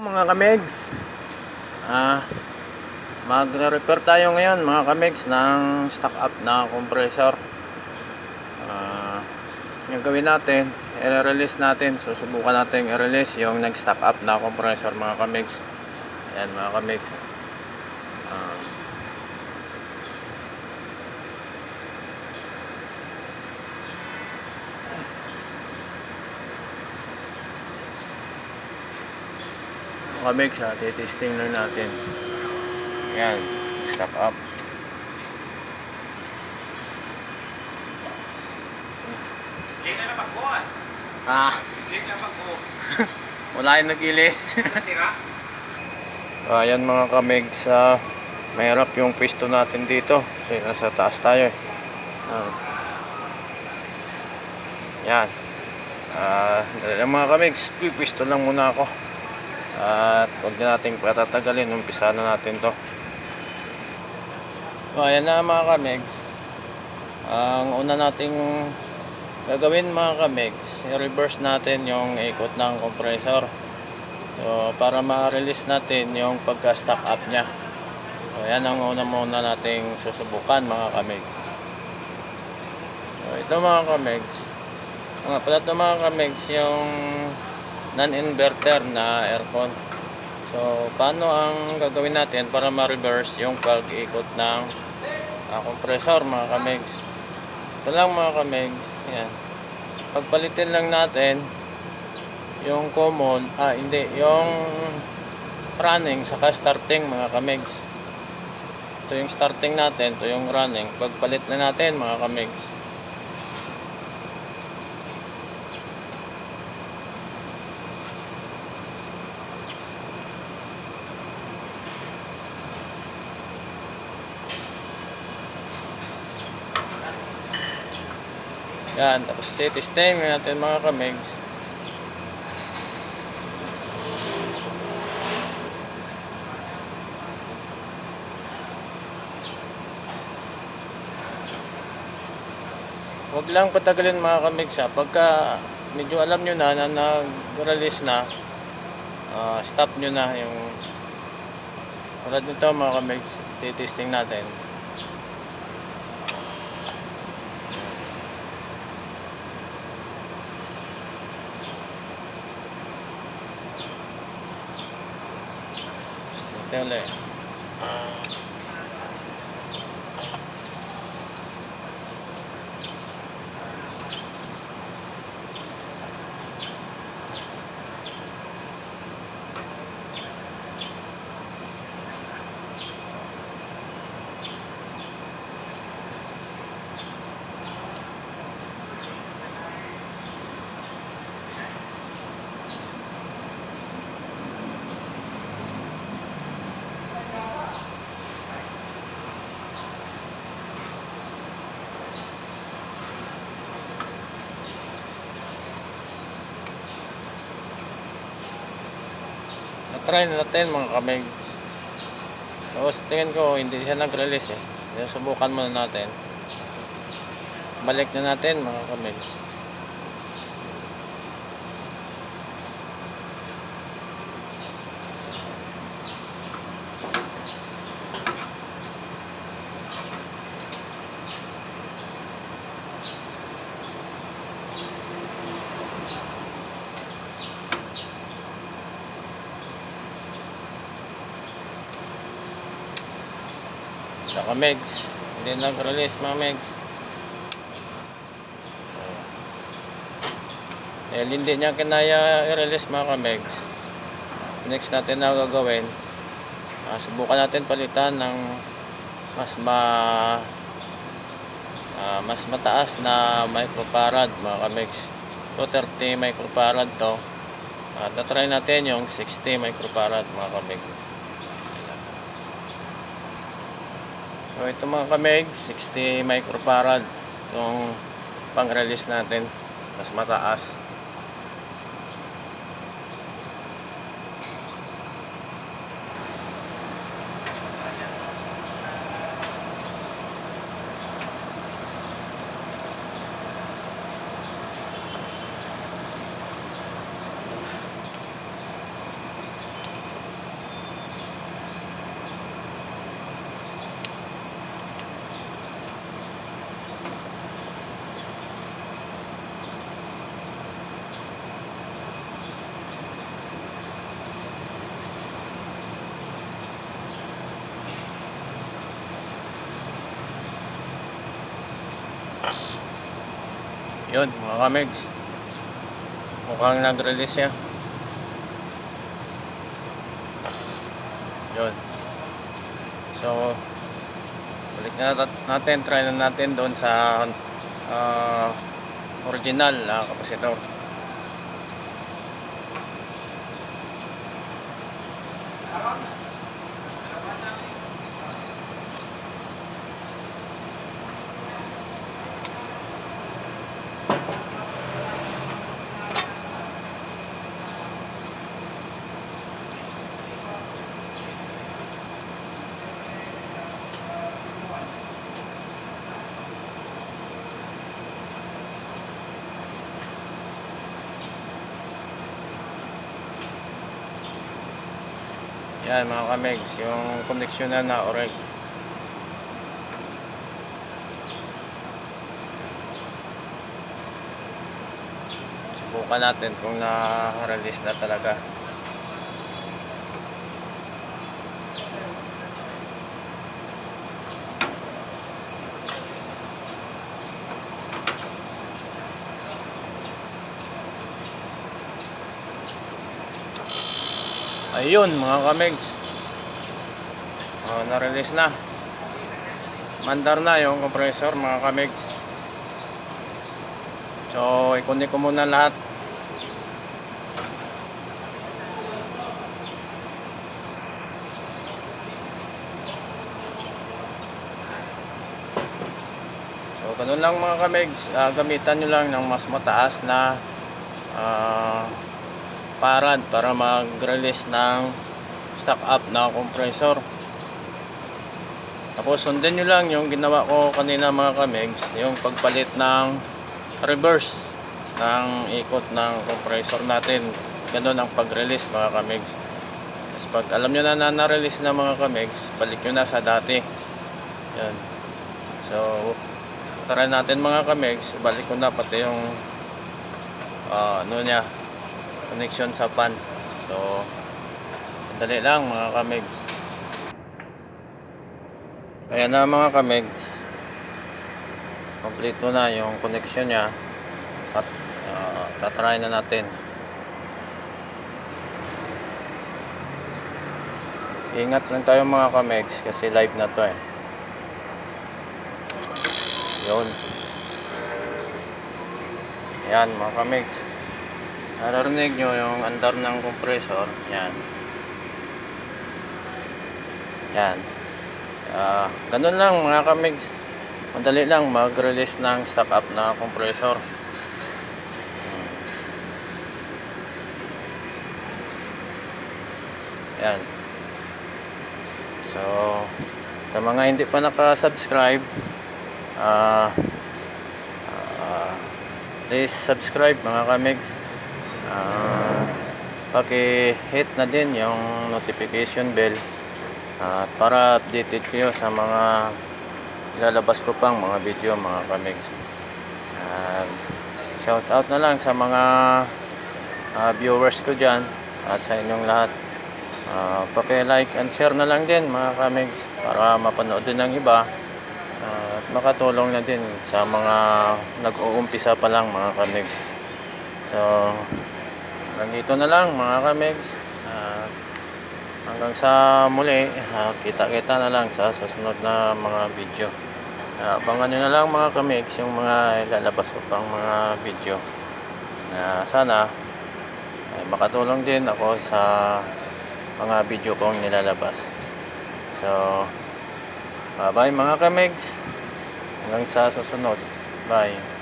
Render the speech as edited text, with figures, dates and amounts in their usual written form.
Mga kamegs, magre-repair tayo ngayon mga kamegs ng stock up na compressor. Yung gawin natin, i-release natin, susubukan natin i-release yung nag-stock up na compressor mga kamegs. Ayan mga kamegs. Kamegs, titesting lang natin. Ayan, stock up. Sling na napakbo Sling na napakbo. Wala yung nag-ilis. Nasira? Ayan mga kamegs, mahirap yung pwesto natin dito kasi nasa taas tayo eh. Yan. Mga kamegs, pwesto lang muna ako. At huwag na nating patatagalin, umpisa na natin to. Ayan na mga kamegs. Ang una nating gagawin mga kamegs, i-reverse natin yung ikot ng compressor. So, para ma-release natin yung pagka-stock up nya. So, yan ang una muna nating susubukan mga kamegs. So, ito mga kamegs. Pala ito mga kamegs, yung non-inverter na aircon. So, paano ang gagawin natin para ma-reverse yung pag-ikot ng compressor mga kamegs? Ito lang mga kamegs. Yan. Pagpalitin lang natin yung common, yung running saka starting mga kamegs. Ito yung starting natin, ito yung running. Pagpalit na natin mga kamegs. Yan, tapos titesting natin mga kamegs. Huwag lang patagalin mga kamegs ha. Pagka medyo alam nyo na nag-release na, stop nyo na yung tulad nito mga kamegs. Titesting natin. Ito ulit. Na-try natin mga kamegs. Tapos tingin ko hindi siya nag-release eh. Subukan muna natin. Balik na natin mga kamegs. Saka megs, hindi nag-release mga megs. Dahil hindi niya kinaya i-release mga megs. Next natin na gagawin, subukan natin palitan ng mas mataas na microfarad mga megs. 230 microfarad to. Tatry natin yung 60 microfarad mga megs. So ito mga kamegs, 60 microfarad itong pang-release natin, mas mataas. Yun mga kamegs, mukhang nag-release siya. Yun. So balik na natin, try na natin doon sa original na kapasitor. Yan mga kamegs, yung connection na oreg. Subukan natin kung na-release na talaga. Ayun mga kamegs, na-release na. Mandar na yung compressor mga kamegs. So i-connect ko muna lahat. So ganun lang mga kamegs, gamitan nyo lang ng mas mataas na parad para mag-release ng stock up na compressor. Tapos sundin nyo lang yung ginawa ko kanina mga kamegs, yung pagpalit ng reverse ng ikot ng compressor natin. Ganun ang pag-release mga kamegs. Tapos pag alam nyo na na-release na mga kamegs, balik nyo na sa dati. Yan. So try natin mga kamegs, balik ko na pati yung connection sa fan. So dali lang mga kamegs. Ayan na mga kamegs, kompleto na yung connection nya at tatry na natin. Ingat lang tayo mga kamegs kasi live na to eh. Yun. Ayan mga kamegs, naririnig nyo yung andar ng compressor. Yan. Yan. Ganun lang mga kamegs, madali lang mag-release ng stock up na compressor. Yan. So sa mga hindi pa naka-subscribe, please subscribe mga kamegs. Paki-hit na din yung notification bell para updated kayo sa mga ilalabas ko pang mga video mga kamegs. Shout out na lang sa mga viewers ko dyan at sa inyong lahat. Paki-like and share na lang din mga kamegs para mapanood din ng iba at makatulong na din sa mga nag-uumpisa pa lang mga kamegs. So nandito na lang mga kamegs. Hanggang sa muli, kita-kita na lang sa susunod na mga video. Abangan nyo na lang mga kamegs yung mga ilalabas ko pang mga video na sana ay makatulong din ako sa mga video kong nilalabas. So bye mga kamegs, hanggang sa susunod. Bye.